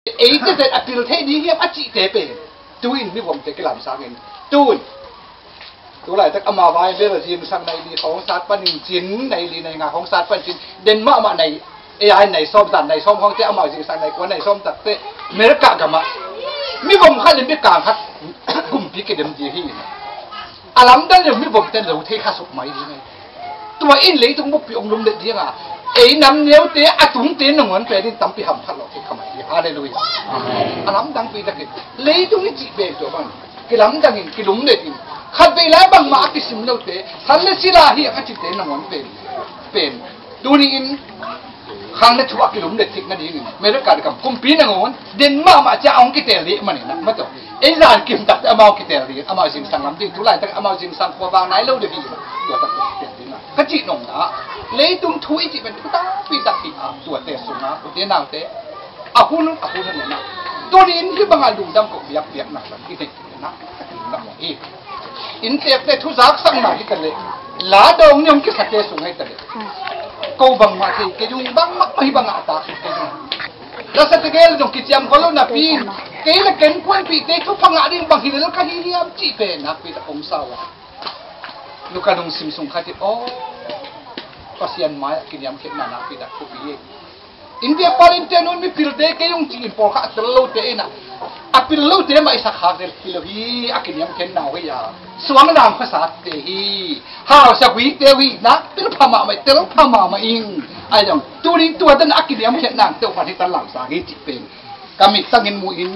จะแต่อภิรเทนี้เฮียอจิเตเป็นตูอินมีผมจะกล่ำสังเงินตูนตัวไรแต่เอามาไว้เรื่องจีนสังในลีของศาสตร์ปัญจินในลีในงานของศาสตร์ปัญจินเด่นมากมาในAI ในส้มตัดในส้มของเจ้าเอามาจีนสังในกวนในส้มตัดเตะเมริกากับมามีผมขั้นเล่นไม่กลางครับกลุ่มพิกิดมจีฮีอาลัมดันยังมีผมเต้นเราเทข้าสุกไหมดีไหมตัวอินเลยต้องบุกไปองค์ลุงเด็ดดีอ่ะน้ำเนี้ยเตะอาตุงเตะหนึ่งวันเป็นตั้มปีห้ำพัดเราเทข้ามาดีฮาเลลูยาอาลัมดังปีตะกี้เลยตรงนี้จีบเป็นตัวมันกิลัมดังอินกิลุมเด็ดอินขัดไปแล้วบางมากิสิมเราเตะสันเลสิลาฮีอาจิเตะหนึ่งวันเป็นดูนี่อินข้างในชัวกิลุมเด็ดทิกนั่นเองเมริกากับกุมปีหนึ่งวันเด่นมากมาจะเอากิเตลีมันนี่นะมาตัวจานกิมตัดเอามากิเตลีเอามาจิมสังลำจริงทุกไรแต่เอามาจิมสังขวบางไหนเราเดือดตัวตะกุกเตลีนะก็จีนงนะเลยตุ้มทุยจีเป็นทุกตาปีตะกี้ตัวเตะสูงนะตัวเตะนาวเตะอาคุณนั่นนะตัวนี้คือบางอันดุดำกบเบียกนะกิเตนะนั่นเองอินเตะเตะทุกสักสังมาที่กันเลยลาดงยมกิสัตย์สูงให้กันเลยกูบังมาที่เกยุงบังมักไม่บังอาตาแล้วสัตย์เกลจงกิจยามก็แล้วนะพี่เกลเก่งกว่าพี่เตะทุกพังอาดิบางทีเราแค่เฮียมจีเป็นนะพี่ตะอมสาวลูกกระดงซิมซุงขัดโอ้ก็เสียนไม้กินยามเข็นนาพี่ตะคุบีอินเดียปาลินเตนุนมีพิลเตะเกยุงจีนพอขัดตะลุเตะนะอาพิลลุเตะมาอิสขาเดลพิลฮีอากินยามเข็นนาเวียสวงนามภาษาเตฮีฮาวสวีเตวีนะพิลพามาไม่เตลพามาอิงไอ้ดงตัวนี้ตัวนั้นอากินยามเข็นนางเตวพันธิตะหลังสากิจิเป็นกามิสังเงินมูอิน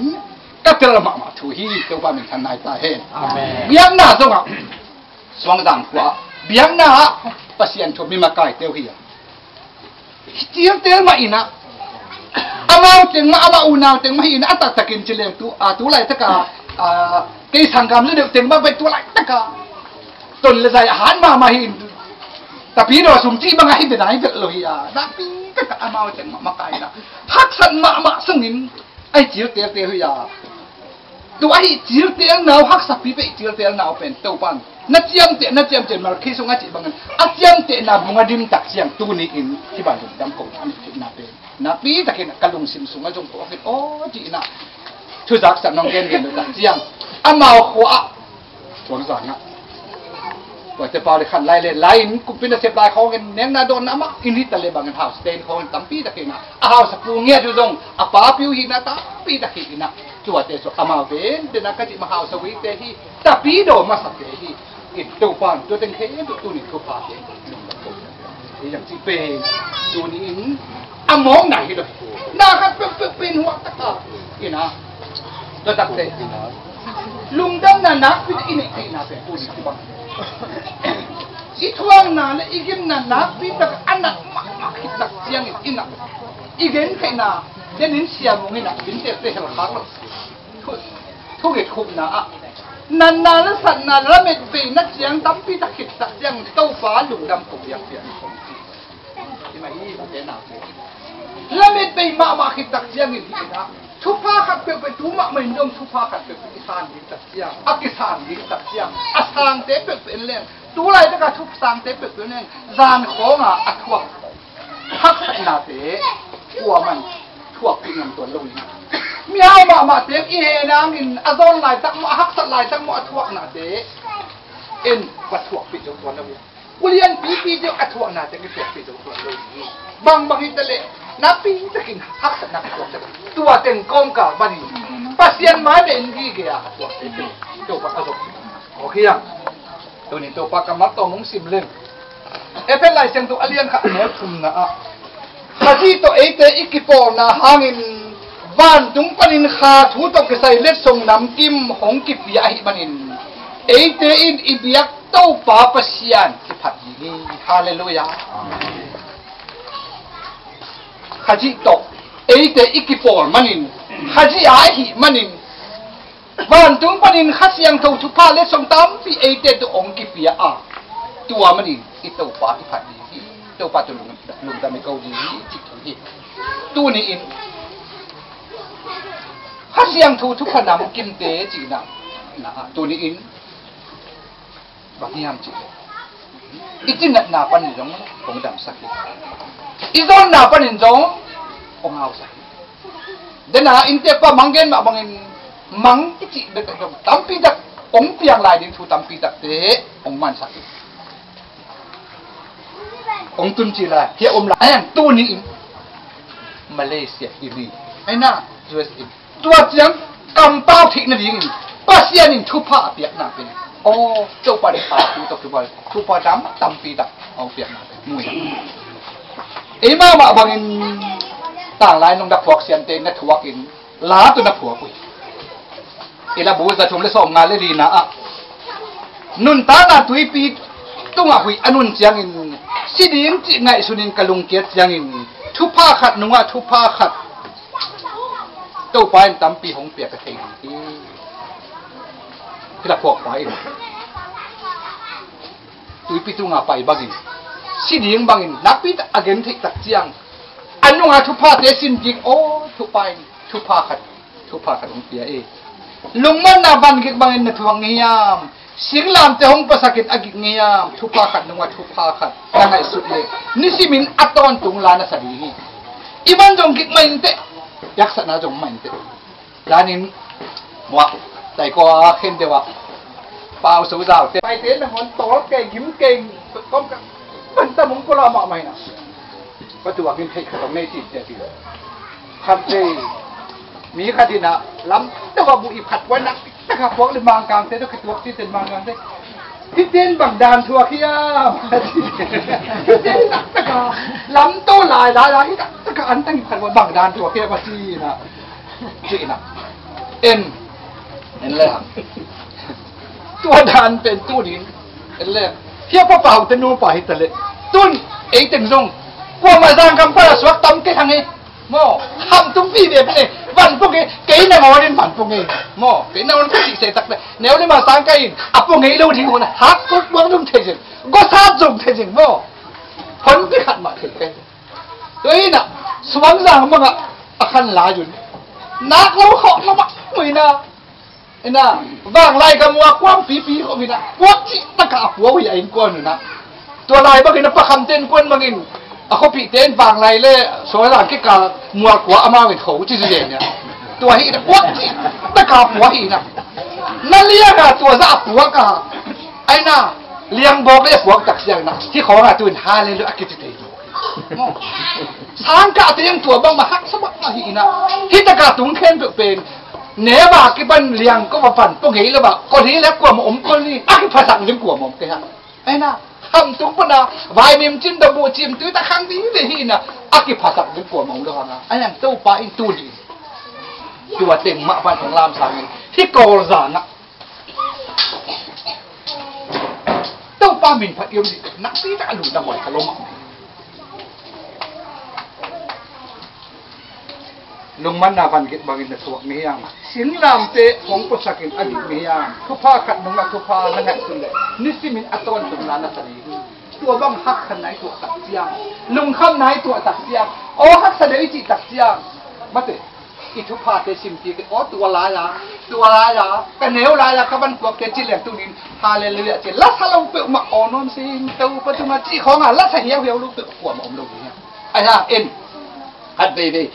ก็เตลมาทุฮีเตวพันธิทันนายตาเห็นเบียงหน้าส่งอ่ะสวงดังกว่าเบียงหน้าภาษาอังกฤษมีมาไกลเตวฮีเจียมเตลมาอินะอามาเต็งมาอามาอุณาเต็งมาอินะอัตตะกินเฉลียงตัวไรตะกาเกี่ยสังกามเรื่องเต็งมาไปตัวไรตะกาต้นเลยใจอาหารมาหินแต่พี่เราสุ่มจี้บางไงเป็นไหนเป็นเลยนักพี่ก็กะอามาเต็งมาไกลนะฮักสันมาซึ่งหินไอเจียวเตลเฮียตัวไอเจียวเตลหนาวฮักสับพี่ไปเจียวเตลหนาวเป็นเต้าปันนัดเจียมเตมาคิดสงอาจิบังอัดเจียมเตนาบุงดิมตักเสียงตัวนี้อินที่บ้านผมดำกงอันที่นาเป็นนาปีตะเกียนกระลุงซิมสุงอาจงตัวเป็นโอ้จีน่ะทุจักสันน้องเกนเดินตักเจียงอามาขวาหวังสังนะว่าจะพาเลยขันไล่เลยไล่กุปินเสียบไล่เขาเงินเนียงนาโดนน้ำมักอินที่ทะเลบางเงินเท้าสเตนเขาเงินตั้มปีตะเกียนนะอ้าวสปูเงียดูดงอาป้าพิวหินะตั้มปีตะเกียนนะตัวเตสุอามาเป็นเดนักจิมาหาวสวิเตหีตะปีโดมาสักเตหีตัวปันตัวเต็งเฮียตัวนี้ตัวพาเองนี่อย่างที่เป็นตัวนี้มองไหนเลยน่าครับเป็นหัวตะกาอีนะตัวตักเตะลุงดำน่ะนักเป็นอินเองน่ะเป็นตัวนี้ที่บ้านอีทวงน่ะและอีกินน่ะนักเป็นตะอันน่ะมักคิดตักเสียงอีน่ะอีเกนแค่น่ะเดี๋ยวนี้เสียมงนี่น่ะเป็นเตะหัวขาดทุกเหตุคุมน่ะนันนาและสันนาละเม็ดปีนักเสียงตั้มปีตะขิดตะเสียงเต้าฟ้าหลุมดำกบอย่างเดียวที่มาที่มาเจนาละเม็ดปีมาขิดตะเสียงอีกทีนะทุพาขัดเป็นทุมาไม่ยอมทุพาขัดเป็นกิสานดิตะเสียงอักิสานดิตะเสียงอัสางเตะเป็นเรื่องตัวอะไรก็ทุบสางเตะเป็นเรื่องจานของอัดทวงฮักนาเตะทั่วมันทั่วปีนตัวลงมีเอามาเตะอีเฮนังอินอาซอนลายตั้งมาฮักสลายตั้งมาทวกนาเตะเอ็นวัดทวกปีจงตัวนั้นกุเรียนปีเดียวอัดทวกนาเตะก็ทวกปีจงตัวเลยบางอิตาลีนับปีจะกินฮักสนักทวกตัวเต็งกองกับบันนี้ปัสเซียนมาเด่นกี่เกียร์ทวกปีตัวปักกระดกโอเคยังตัวนี้ตัวปักกระมัดตัวมุ้งซิมเล่นเป็นลายเสียงตัวเลียนค่ะเนี่ยคุมนะข้าที่ตัวเอเตอีกิโปนะหางินบ้านจุงปนินคาทูตกใส่เล็ดส่งน้ำกิมหงกิบยาหิบันินเอเตอินอิบยักเต้าป่าปัสยานที่ผัดยีฮาเลลูยาข้าที่ตกเอเตอีกิโปมันินข้าที่อาหิมันินบ้านจุงปนินข้าเสียงทูทุพาเล็ดส่งตามปีเอเตตัวองกิบยาตัวมันินอิเต้าป่าที่ผัดยีเต้าป่าตัวลุงแต่ไม่เกาดีจิตที่ตัวนี้อินข้าเสียงทูทุกขนำกิมเตจีนะตัวนี้อินบางอย่างจีอีจินนาปันิจงคงดำสักอีโดนนาปันิจงคงเอาสัก dena inte pa manggen ma bangin mang ichi de tampi dak ong piang lai din thu tampi dak te ong man sak ong tun chi la he om la ang tu ni Malaysia ini aina US in tua chiang kam pao thik na ding pasian in thu pha piak na pen o chou pa de pa tu tok tu pa dam tampi dak au piak na mui ma ma bangin tang lai nong dak phok sian te na thuak in la tu na phua pui ila bu za thum le som nga le ri na a nun ta na tui pi tunga hui anun chiang in siding chi ngai sunin kalung kiat chiang in thu pha khat nunga thu pha khat to pain tampi hong pia ka thei kila phok pai tui pi tunga pai bagi siding bangin napit again thik tak chiang anunga thu pha te sin jik o thu pain thu pha khat hong pia lungman na ban gik bangin na thuang ngiyam singlam te hong pasakit agik ngiyam thu pha khat nunga thu pha khat ngai sutle nisimin aton tung la na sabihi iban jong gik main te yaksa na jong main te lanin wa tai ko khen de wa pao su dao te pai te na hon to ke gim ke kom ka ban ta mong ko la ma mai na pa tu wa gin thei khatong nei ti te ti khat teมีคดีนะล้ำแต่ว่าบุอีผัดไว้นักแต่ข้าพวกเลยมางกลางเต้นก็ตัวที่เต้นมางกลางเต้นที่เต้นบังดานทัวขี้ยามที่เต้นนักแต่ข้าล้ำโตหลายแต่ข้าอันตั้งผัดว่าบังดานทัวขี้ยามมาจีนะเอ็นเลยตัวดานเป็นตู้ดินเอ็นเลยเที่ยวเปล่าเต้นนู่นไปแต่เลยตุ้นเองเต็มทรงกลัวมาสร้างคำพระสวัสดิ์ตั้มแค่ทางนี้โม่ทำตุ้งพี่เด็กเลยวันพวกนี้เก๋ในหม้อนี่มันพวกนี้โม่เก๋ในวันพวกนี้เสร็จตักเลยแนวนี้มาสร้างไก่อ่ะพวกนี้รู้ทิ้งคนนะฮักก็วางตรงเทจิงก็ทาบตรงเทจิงโม่ผลที่ขัดมาถึงกันตัวนี้น่ะสว่างสางมั่งอ่ะขันลาอยู่นักเราเขาเราไม่ไม่น่ะไอ้น่ะบางไรกับมัวกว้างปีเขาไม่น่ะกว้างที่ตะกะหัวใหญ่กว่าหนึ่งนะตัวลายบางทีน่ะประคำเต้นกวนบางทีเขาปีเต้นบางไรเลยสวยหลังที่กามัวกว่าอามาเป็นเขาที่จะเด่นเนี่ยตัวหีนะวัดที่ตะกาหัวหีนะนั่นเลี้ยงอะตัวจะหัวกาไอ้น่ะเลี้ยงบอกเลยหัวจักเสียงนะที่เขาอะตัวหาเลยเรื่องกิจเตยช้างกาเตียงตัวบางมาหักสมัครหีนะที่ตะกาตุงเข็นเป็นเนื้อบากิบันเลี้ยงก็มาฝันพวกนี้แล้วแบบคนนี้แล้วกลัวหมอมคนนี้อักภาษาเรื่องกลัวหมอมแกฮะไอ้น่ะทำทุกปนะวายมิมจิ้มตะบูจิ้มตื้อตะขังดิ้งเลยฮีนะอักภาษาเรื่องกลัวหมอมด้วยนะไอ้ยังตู้ปลาอินตูดีตัวเต็มมาบ้านของรามสามีที่โกลซานะตู้ปลามินพัดยมดินักซีจะอรุณตะวันทะลมลงมันนาบันกิบางอินทวกนี้ยังสิงลามเตะของประสากินอดีตนี้ยังทุพาขัดนงทุพานั่งไงสุดเลยนิสิมินอัตวันตุลานาสรีตัวบ้างฮักขันไหนตัวตักเสียงลุงข้ามไหนตัวตักเสียงโอ้ฮักเสด็จจิตักเสียงมาเตะอิทุพาเตสิมตีโอ้ตัวลายละกันเหนียวลายละกับบันพวกเกจิเหลี่ยมตุนินฮาเลลูยาเจลัดฮาลงเปมาอ่อนนนสิงตัวปัจจุบันจีของลัดเหี่ยวลูกเปขวบอมลูกเนี่ยไอ้ห่าเอ็นฮัดเบย์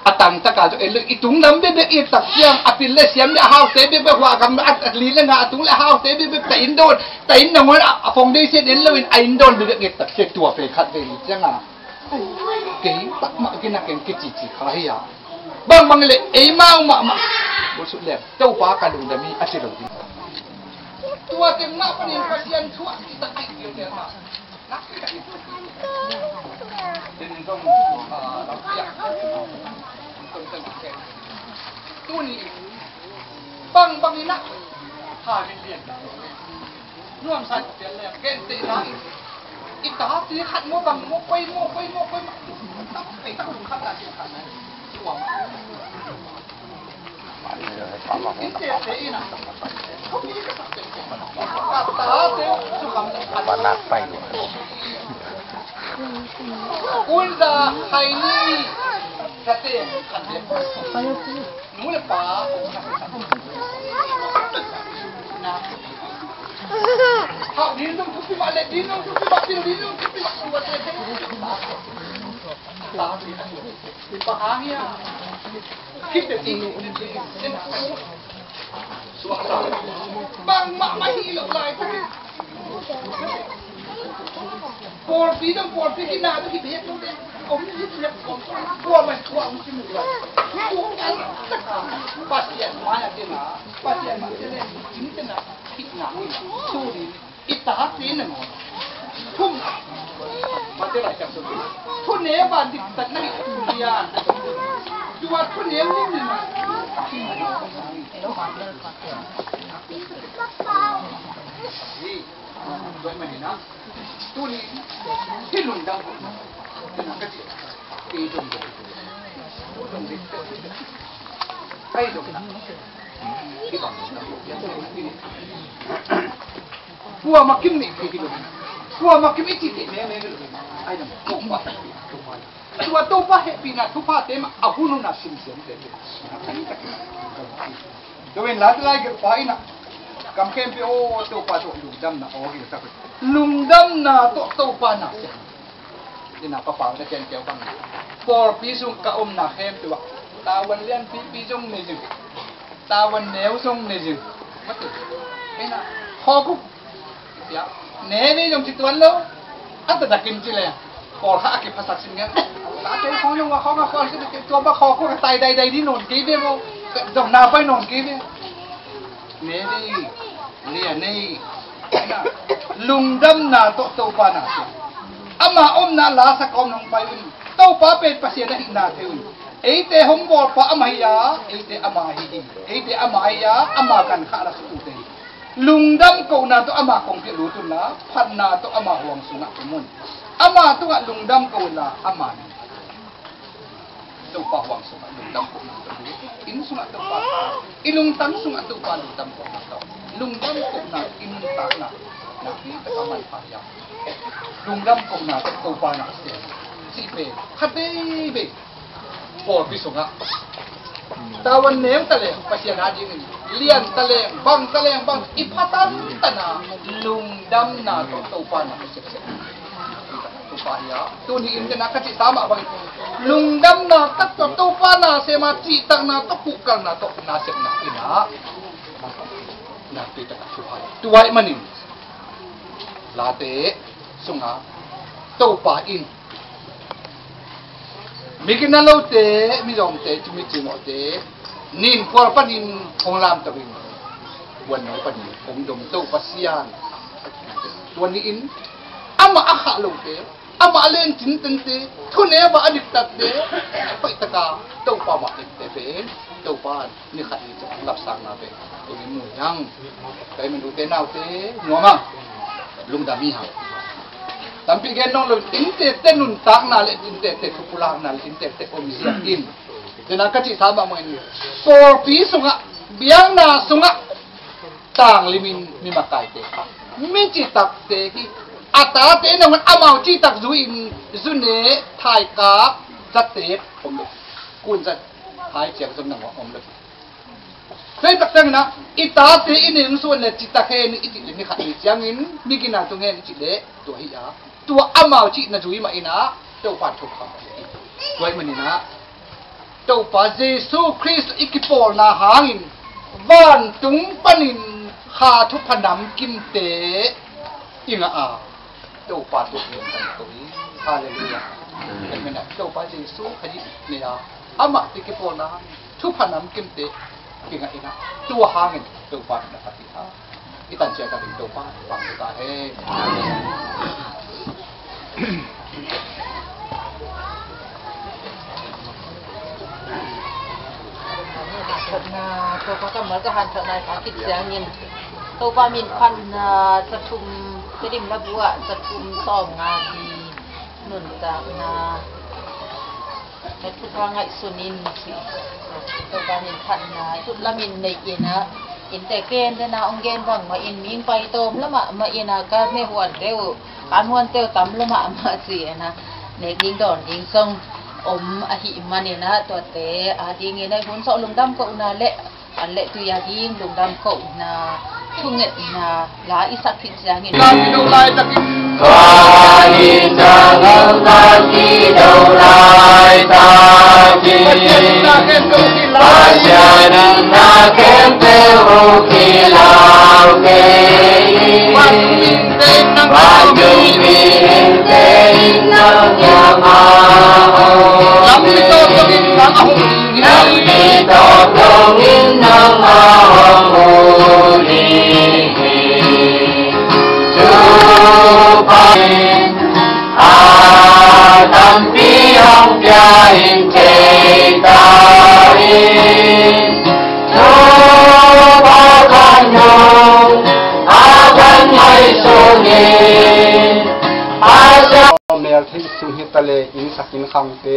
อาตังตะการตัวเองเลยอีตุงน้ำเบบอีตักเสียงอภิเลเสียมเนี่ยฮาวเตเบบหัวกันอัดลีเลยนะตุงเลยฮาวเตเบบแต่อินโดนแต่อินโดนอ่ะฟงดีเสียเด่นเลยอินโดนเบบเก็บตักเสียตัวไปคัดเองจังอ่ะเก๋ตักมากินนักเก่งกิจจีขายอ่ะบางเลยไอ้มาบุสุเล่เจ้าป้ากระดูกดมีอาชีพดีตัวเต็มหน้าปนินพัศยันชั่วที่ตะไคร้เดียวเนี่ยนะนักที่ไหนเป็นต้องเราอยากตู้นี้บางนี่นะหาเรียนน่วมสันเปลี่ยนเลยเก่งตีนะอีตาตีขัดมัวบังมัวไปตั้งไปตั้งหลุมขัดตาตีขัดนะชัวร์ที่เจ๊ตีนะเขามีกระสับเป็นขัดตาเจ๊สุขำขัดตาไปอุลดาไฮนี่กระเตงขัดเด็กหนูเลยป๋าเขาดินต้องทุบที่บ้านเลยดินต้องทุบที่บ้านดินต้องทุบที่บ้านตัวเจ๊ ta ni pa ahia kita ti suara bang mak mai lo lai ta por pi kina tu ki bet tu om ni tu om por man tu om ki mu la pasien mana kena pasien mana kena jin kena kina tu ni ita tin mo tum mate lai ka tu tu ne ba di tak na dia tu wa tu ne ni na Doi mana tu ni hilung dah kena kecil hidung tu hidung di hidung kita gua makin ni hidung gua makin itu ni ai dah kau buat gua tu happy na tu tema aku nu nak sim Doi lagi lagi pakai nak kam kem pe o to pa to lungdam na o gi ta lungdam na to pa na ina pa pa da ken ke bang por pi sung ka na hem pe wa ta wan lian pi jong ne jing ta wan neu jong ne jing mat ina kho ku ya ne ni jong chi tuan lo at da kin chi le por ha ki phasak sin nge ta te khong jong wa khong ka khong ki to ba kho ku tai dai di non ki be mo jong na pai non ki be ne ni ni lungdam na to pa na ama na la sa kom nong pai un to pa pe pasien na hina the un eite hom bor pa amaya eite ama hi eite amaya ama kan kha la su te lungdam ko na to ama kong pi lu tu na phan na to ama huang su na mun ama to ga lungdam ko la ama to pa huang su na lungdam ko in su na to pa ilung tam su na to pa lungdam ko na to lungdam ko na in ta na ni ta kamai pa ya lungdam ko na to pa na si pe khate be por pi songa tawan nem tale pasian adi ni lian tale bang ipatan tana lungdam na to pa na se to pa ya tu ni in na ka ti tama bang lungdam na tak to pa na se ma ti tak na to kukal na to na se na ina na pi ta ka tuai manin late sunga to pa in Mikin na lo te, mi dong te, mi cimo te, nin por panin ong lam tawin, wan no panin ong dong to pasian, wan ni in, ama akha lo te, ama alen tin te, thune ba adik tat te, pai taka to pa ma te pe, to pa ni khai lap sang na pe, to ni mu yang, kai min te nau te, ngoma, lung da mi ha. Tapi genong lo inte tenun tak na le inte te popular na le inte te komisia in. Dena kaci sama mo ini. For pi sunga biang na sunga tang limin mi makai te. Mi citak te ki ata te na man amau citak zuin zune thai ka zat te om lo. Kun zat thai chiang zum na om lo. Sai tak tang na ita te inin suan le citak he ni iti ni kha chiang in mi kina tu ngen ci le to hi ya. Tua amal cik na jui ma ina tau pa tu kha wai manina tau pa Jesu Christ ikipol na hangin van tung panin kha thu phanam kim te inga a tau pa tu yin kan to ni hallelujah kan mena tau pa Jesu khaji ne ya ama ikipol na thu phanam kim te inga ina tua hangin tau pa na pati ha itan sia ka tau pa pang ta he na to pa ka ma ka han tha nai ka kit siang yin to pa min khan sa thum kedim la bua sa thum som nga di nun ta na tu thang ngai sunin to pa min khan na tut la min nei ina in te ken te na ong gen bang ma in ming pai tom la ma ina ka me huan reu kan huan teo tam la ma si na ne ding don ding song om a hi mani na to te a ding ngai hun so lungdam ko na le an le tu ya ding lungdam ko na thunget na la isak phit siang in na mi do lai takin Sunghitale in sakin khangte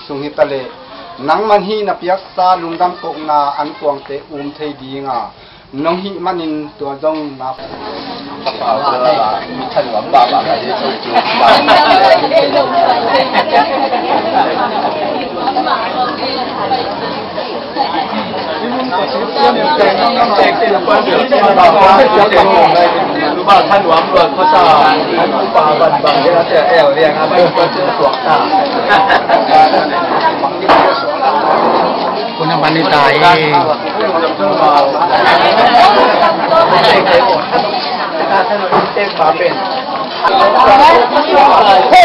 sunghitale nang manhi na piak sa lungdam ko na an kuangte thei dinga nong hi manin to dong na thân lắm ba cái gì bà thân lắm rồi có sao bà bằng cái nó sẽ eo liền à bây giờ chưa thuộc àคุณมันนี่ตายเฮ้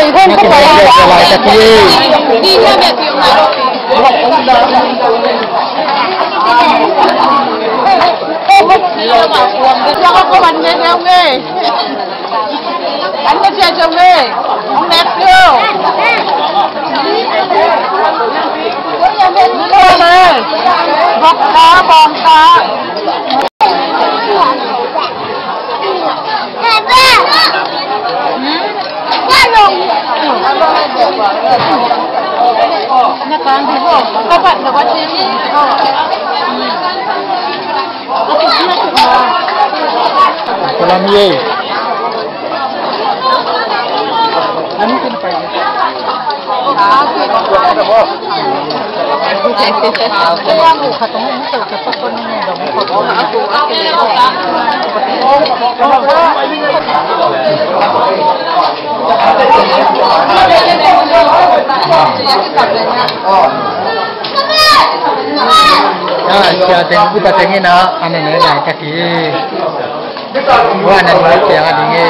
ยเพื่อนก็ไปอะไรตะกี้ดีแค่แบบผิวหนังcho có bánh nghe theo nghe bánh nó chơi trong nghe không đẹp chưa bọc cá bom cá nhà con thì các bạn được có chơi gì Kolam ye. Ano kinapay? Siya kita tingin na ano na yan kaki. Wah nanti siya ka tingin.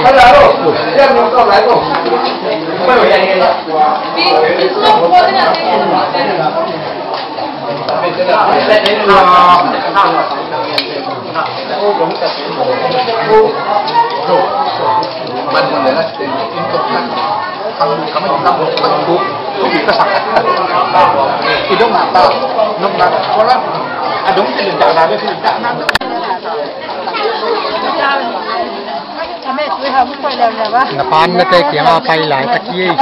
Kami kesakit. Itu mata, nuk mata orang. Đúng cái đường đạo nào với cái đường đạo nam nó pan nó tê kiếm ao bay lại tất nhiên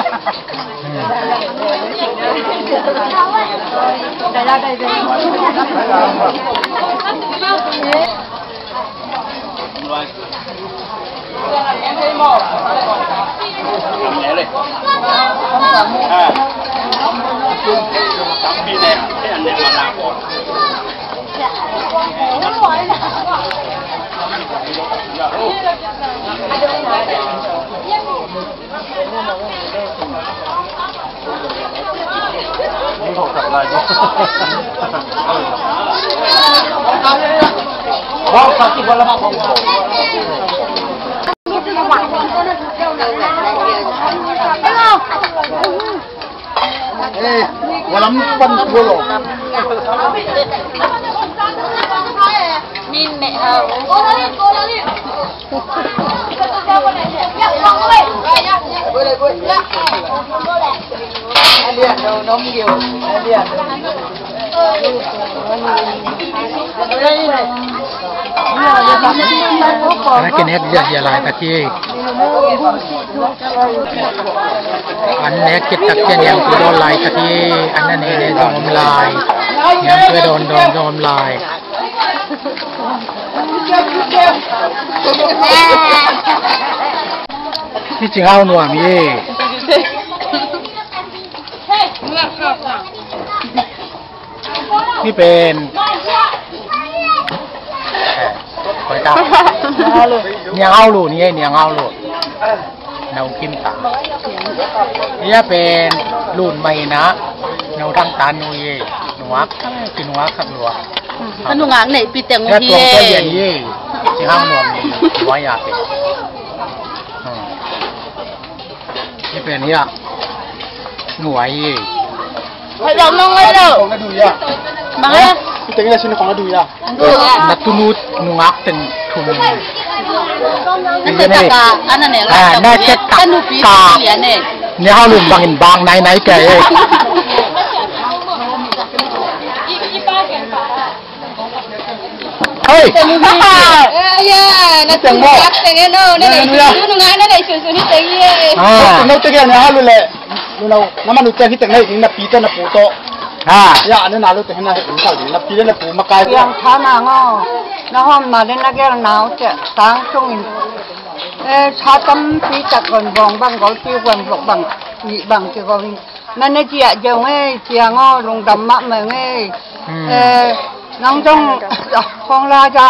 không thật là wow sakit bola mau walam pan bolo min mẹ hao Alian đâu nóng nhiều Alian karena kini dia lain tapi aneh kita kian yang kudo lain tapi aneh ini dom lain yang kudo dom lainนี่จริงเอาหน่วยมีนี่เป็นคอยตาเนียงเอาลูนี่เนียงเอาลู เรากินตาเนี่ยเป็นรุ่นใหม่นะเราทางตาหนุ่ยหนวกกินหนวกครับหนวก อันนู้นงานไหนปีเต็ง เนี่ย ที ตรงตัวเย็นยี่ที่ห้างนวมนี่ว่ายาเป็นนี่เป็นเนี่ยหน่วยยี่ ให้เราน้องไว้เด้อ ของกระดูยา บังเอ้ พี่เต็งได้ชิ้นของกระดูยา นัตุนุดหนวกเป็นทุน นั่นคือตากาอันนั้นเนี่ย น่าจะตากา นูปีเหรียญเนี่ย เนี่ยเขาลุมบางเห็นบางไหนแกเองเฮ้ยน่าจะงอกแต่เนี่ยนู่นนี่นู่นงานนั่นไหนชื่อที่เต็งยี่เราเต็งเนี่ยฮะรู้เลยเราน้ำมันรู้เต็งที่เต็งได้ยิงนับปีเต็งนับปูโตอย่าอันนั้นเราเต็งนะเห็นเขาอยู่นับปีเต็งนับปูมาไกลยังช้านางอน้องมาเล่นนักเรียนหนาวจะตั้งช่วงชาตั้มปีจักรบองบางก็ที่วันหลบบังมีบางที่ก็นั่นเนี่ยเจียเจ้าไงเจียงอลงดำมะเมืองไงน้องจงของราชา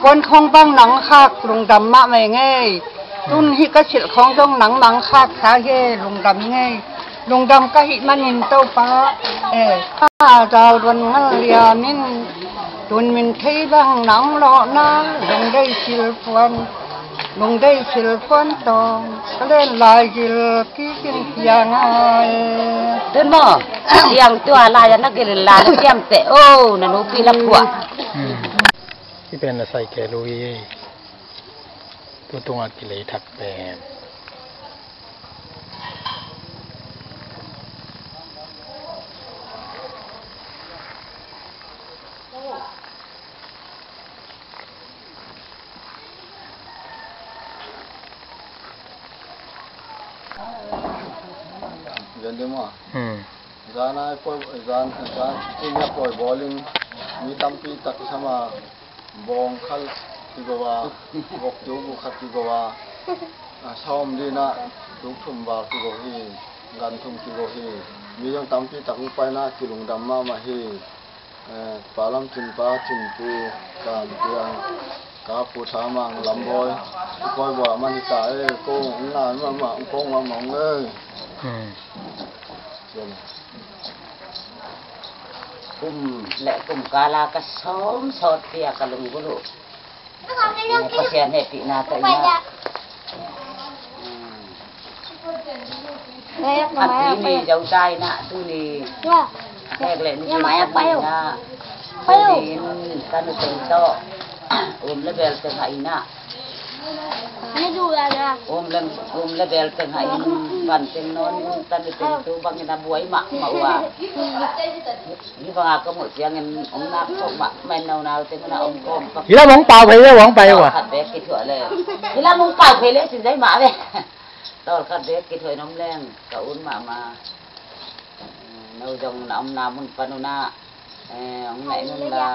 คนคงบังหนังคากลงดำมะเมืองไงตุ้นฮิกระฉิดของจงหนังมังคากสาเกลงดำไงลงดำก็หิมันหินเต้าป้าข้าดาวดวงเงยามินตุนมินที่บังหนังหล่อน้าลงได้สิลฟวนลงได้สิลฟวนตองเล่นลายกิลกี้กินยังไงเดินบ่ยังตัวลายนักกินลายเตรียมเตะโอ้นั่นหนูปีละผัวที่เป็นใส่แกลุยตัวตรงกิเลสทักแปนยันเดมาจานายปอยจานที่เนี่ยปอยบอลลิงมีตั้มปีตักสมาบองขัลที่กว่าบกจูบุขัดที่กว่าซ้อมดีนะลุกทุ่มบาที่กว่าฮีกันทุ่มที่กว่าฮีมียังตั้มปีตักไปนะกิลุงดำมาฮีปาลัมจินปาจินปูการเตียงกาปูชามังลำบอยปอยบ่มันจ่ายโก้งนานมาโก้งมาหมองเลยและกลุ่มกาลากระซ้อมสอดเตียกระลุงกุลุประเสียนเหตุนาตัวนี้อันนี้มีเจ้าใจนะตัวนี้แรกเลยนี่คือไปนะไปกันเป็นโตและเบลเป็นไงนะไม่ดูอะไรและเบลเป็นไงบันเป็นนอนกันเป็นตัวบางอย่างบวยหมักมาว่านี่บางก็หมดยังเงินองนักพวกแม่นาวเต็มหน้าองค์กรทีละมองเปล่าไปเลยหวังไปว่ะขัดเด็กกี่ถั่วเลยทีละมองเปล่าไปเลยสิได้หมาเลยตอนขัดเด็กกี่ถั่วน้ำแรงกะอุ่นมาเราจงน้ำน้ำมันปนุนาองไหนนั่นละ